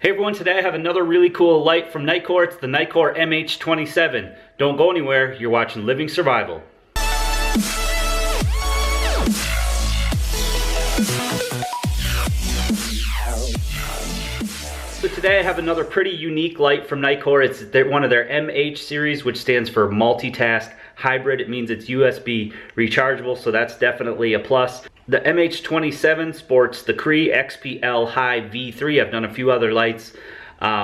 Hey everyone, today I have another really cool light from Nitecore. It's the Nitecore MH27. Don't go anywhere, you're watching Living Survival. So today I have another pretty unique light from Nitecore. It's one of their MH series, which stands for multitask hybrid. It means it's USB rechargeable, so that's definitely a plus. The MH27 sports the Cree XPL High V3. I've done a few other lights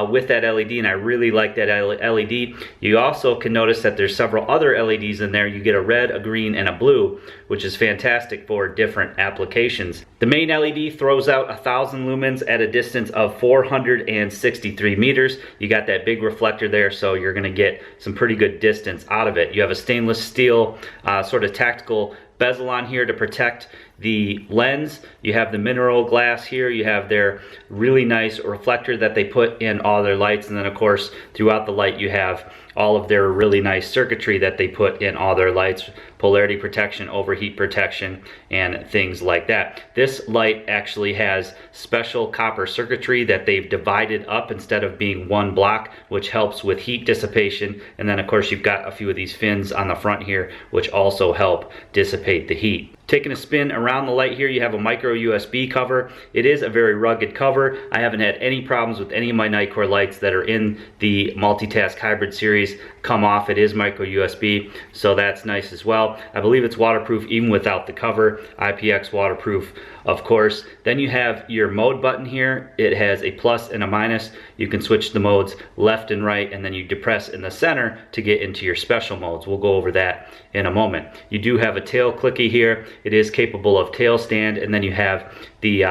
with that LED, and I really like that LED. You also can notice that there's several other LEDs in there. You get a red, a green, and a blue, which is fantastic for different applications. The main LED throws out 1,000 lumens at a distance of 463 meters. You got that big reflector there, so you're gonna get some pretty good distance out of it. You have a stainless steel sort of tactical bezel on here to protect the lens. You have the mineral glass here. You have their really nice reflector that they put in all their lights, and then of course throughout the light you have all of their really nice circuitry that they put in all their lights: polarity protection, overheat protection, and things like that. This light actually has special copper circuitry that they've divided up instead of being one block, which helps with heat dissipation. And then of course you've got a few of these fins on the front here which also help dissipate the heat. Taking a spin around the light here, you have a micro USB cover. It is a very rugged cover. I haven't had any problems with any of my Nitecore lights that are in the multitask hybrid series come off. It is micro USB, so that's nice as well. I believe it's waterproof even without the cover. IPX waterproof, of course. Then you have your mode button here. It has a plus and a minus. You can switch the modes left and right, and then you depress in the center to get into your special modes. We'll go over that in a moment. You do have a tail clicky here. It is capable of tail stand, and then you have the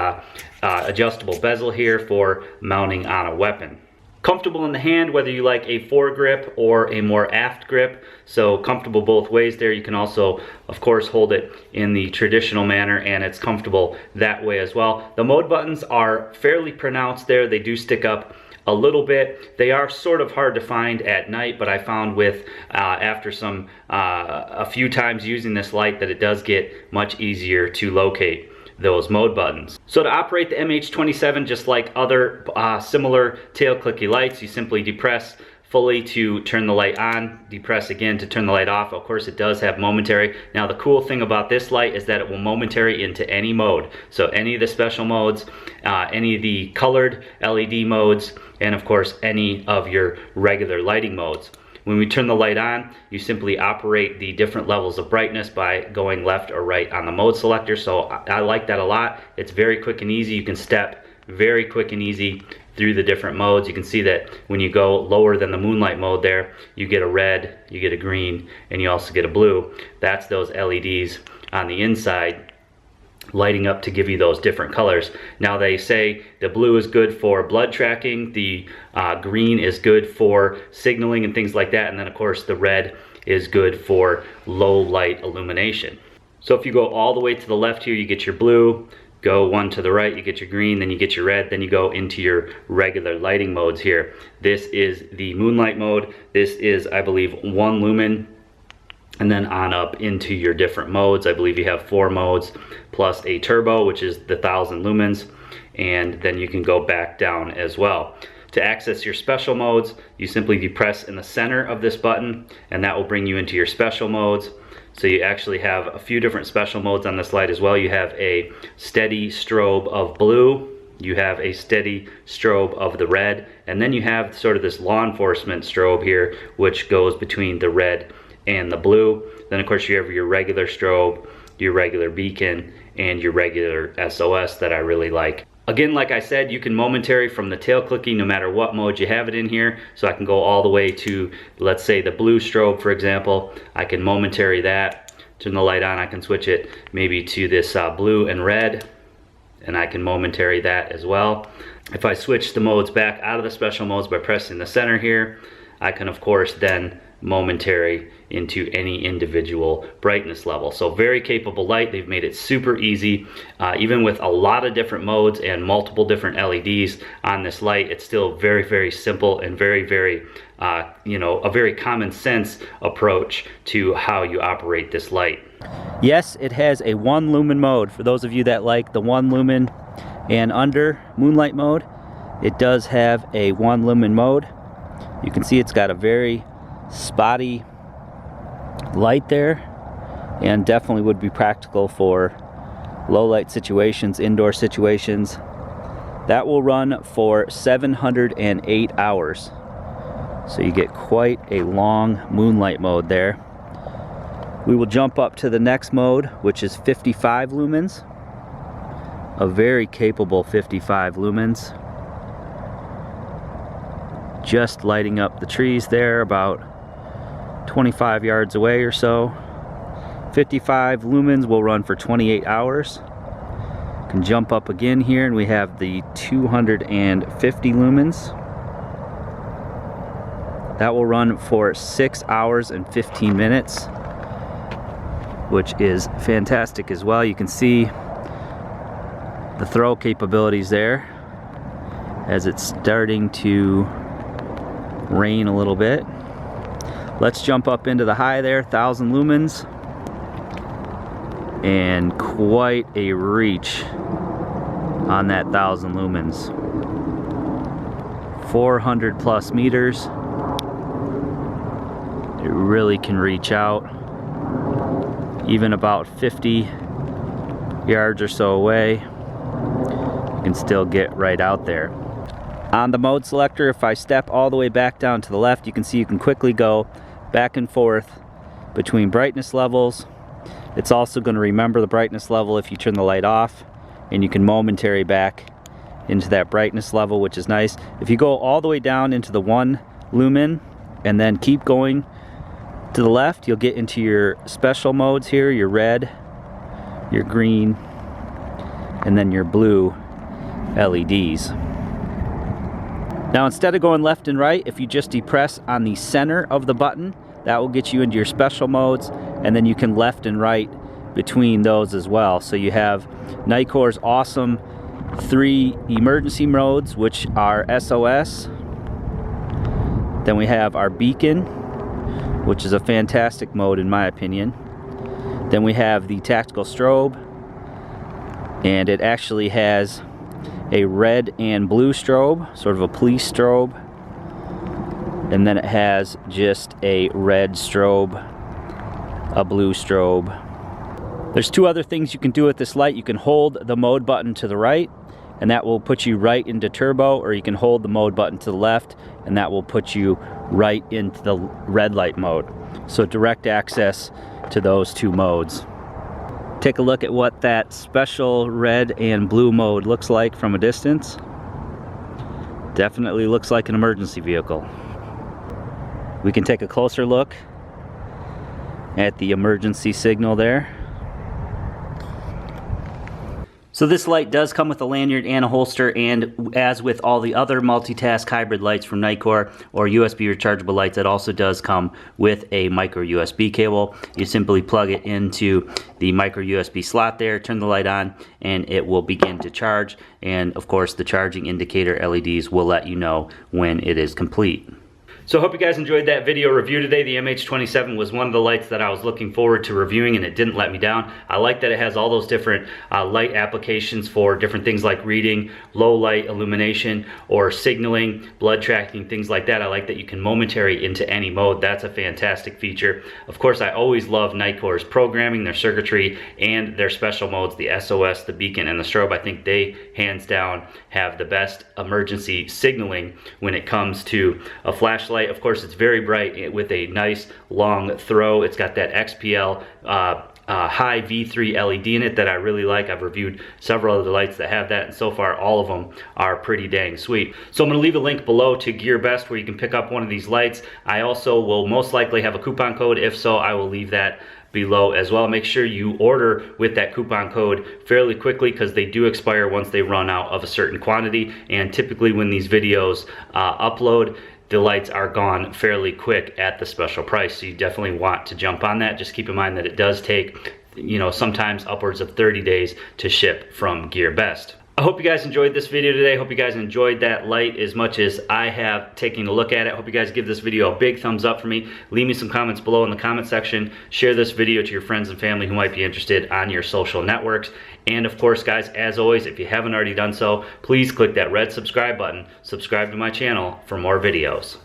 adjustable bezel here for mounting on a weapon. Comfortable in the hand, whether you like a foregrip or a more aft grip, so comfortable both ways there. You can also, of course, hold it in the traditional manner, and it's comfortable that way as well. The mode buttons are fairly pronounced there. They do stick up a little bit. They are sort of hard to find at night, but I found with after a few times using this light that it does get much easier to locate those mode buttons. So to operate the MH27, just like other similar tail clicky lights, you simply depress fully to turn the light on, depress again to turn the light off. Of course, it does have momentary. Now the cool thing about this light is that it will momentary into any mode. So any of the special modes, any of the colored LED modes, and of course any of your regular lighting modes. When we turn the light on, you simply operate the different levels of brightness by going left or right on the mode selector. So I like that a lot. It's very quick and easy. You can step very quick and easy through the different modes. You can see that when you go lower than the moonlight mode there, you get a red, you get a green, and you also get a blue. That's those LEDs on the inside lighting up to give you those different colors. Now they say the blue is good for blood tracking, the green is good for signaling and things like that, and then of course the red is good for low light illumination. So if you go all the way to the left here, you get your blue. Go one to the right, you get your green, then you get your red, then you go into your regular lighting modes here. This is the moonlight mode. This is, I believe, 1 lumen, and then on up into your different modes. I believe you have 4 modes plus a turbo, which is the 1,000 lumens, and then you can go back down as well. To access your special modes, you simply depress in the center of this button, and that will bring you into your special modes. So you actually have a few different special modes on this light as well. You have a steady strobe of blue, you have a steady strobe of the red, and then you have sort of this law enforcement strobe here, which goes between the red and the blue. Then of course you have your regular strobe, your regular beacon, and your regular SOS that I really like. Again, like I said, you can momentary from the tail clicky no matter what mode you have it in here. So I can go all the way to, let's say, the blue strobe, for example. I can momentary that, turn the light on. I can switch it maybe to this blue and red, and I can momentary that as well. If I switch the modes back out of the special modes by pressing the center here, I can of course then momentary into any individual brightness level. So very capable light. They've made it super easy. Even with a lot of different modes and multiple different LEDs on this light, it's still very, very simple and very, very, you know, a very common sense approach to how you operate this light. Yes, it has a 1 lumen mode for those of you that like the 1 lumen and under moonlight mode. It does have a 1 lumen mode. You can see it's got a very spotty light there, and definitely would be practical for low light situations, indoor situations. That will run for 708 hours. So you get quite a long moonlight mode there. We will jump up to the next mode, which is 55 lumens. A very capable 55 lumens. Just lighting up the trees there about 25 yards away or so. 55 lumens will run for 28 hours. You can jump up again here and we have the 250 lumens. That will run for 6 hours and 15 minutes, which is fantastic as well. You can see the throw capabilities there as it's starting to rain a little bit. Let's jump up into the high there, 1,000 lumens, and quite a reach on that 1,000 lumens. 400 plus meters. It really can reach out, even about 50 yards or so away. You can still get right out there. On the mode selector, if I step all the way back down to the left, you can see you can quickly go back and forth between brightness levels. It's also going to remember the brightness level if you turn the light off, and you can momentary back into that brightness level, which is nice. If you go all the way down into the 1 lumen and then keep going to the left, you'll get into your special modes here, your red, your green, and then your blue LEDs. Now, instead of going left and right, if you just depress on the center of the button, that will get you into your special modes, and then you can left and right between those as well. So you have Nitecore's awesome 3 emergency modes, which are SOS. Then we have our beacon, which is a fantastic mode in my opinion. Then we have the tactical strobe, and it actually has a red and blue strobe, sort of a police strobe. And then it has just a red strobe, a blue strobe. There's 2 other things you can do with this light. You can hold the mode button to the right, and that will put you right into turbo, or you can hold the mode button to the left, and that will put you right into the red light mode. So direct access to those 2 modes. Take a look at what that special red and blue mode looks like from a distance. Definitely looks like an emergency vehicle. We can take a closer look at the emergency signal there. So this light does come with a lanyard and a holster, and as with all the other multitask hybrid lights from Nitecore or USB rechargeable lights, it also does come with a micro USB cable. You simply plug it into the micro USB slot there, turn the light on, and it will begin to charge. And of course, the charging indicator LEDs will let you know when it is complete. So I hope you guys enjoyed that video review today. The MH27 was one of the lights that I was looking forward to reviewing, and it didn't let me down. I like that it has all those different light applications for different things like reading, low light illumination, or signaling, blood tracking, things like that. I like that you can momentary into any mode. That's a fantastic feature. Of course, I always love Nitecore's programming, their circuitry, and their special modes, the SOS, the beacon, and the strobe. I think they, hands down, have the best emergency signaling when it comes to a flashlight. Of course, it's very bright with a nice long throw. It's got that XPL high V3 LED in it that I really like. I've reviewed several of the lights that have that, and so far all of them are pretty dang sweet. So I'm going to leave a link below to GearBest where you can pick up one of these lights. I also will most likely have a coupon code. If so, I will leave that below as well. Make sure you order with that coupon code fairly quickly, because they do expire once they run out of a certain quantity, and typically when these videos upload, the lights are gone fairly quick at the special price. So you definitely want to jump on that. Just keep in mind that it does take, you know, sometimes upwards of 30 days to ship from GearBest. I hope you guys enjoyed this video today. I hope you guys enjoyed that light as much as I have taking a look at it. I hope you guys give this video a big thumbs up for me. Leave me some comments below in the comment section. Share this video to your friends and family who might be interested on your social networks. And of course, guys, as always, if you haven't already done so, please click that red subscribe button. Subscribe to my channel for more videos.